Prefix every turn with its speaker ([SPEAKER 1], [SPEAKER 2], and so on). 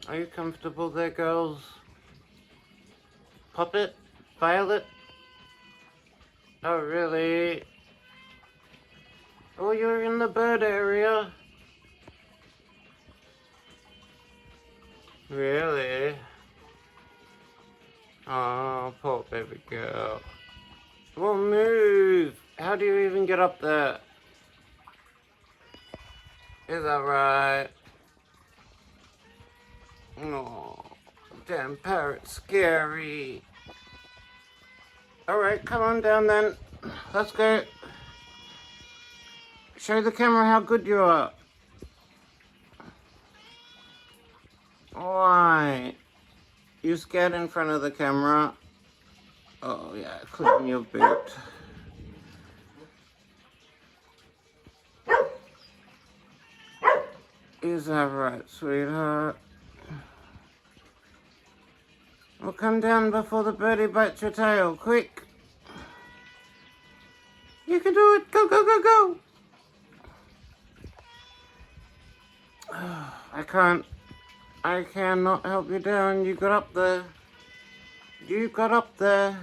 [SPEAKER 1] Are you comfortable there, girls? Poppet? Violet? Oh, really? Oh, you're in the bird area? Really? Oh, poor baby girl. Well, move! How do you even get up there? Is that right? Oh, damn parrot's scary. Alright, come on down then. Let's go. Show the camera how good you are. Why? You scared in front of the camera? Oh yeah, clean your boot. Is that right, sweetheart? Well, come down before the birdie bites your tail, quick. You can do it, go, go, go, go. I cannot help you down. You got up there. You got up there.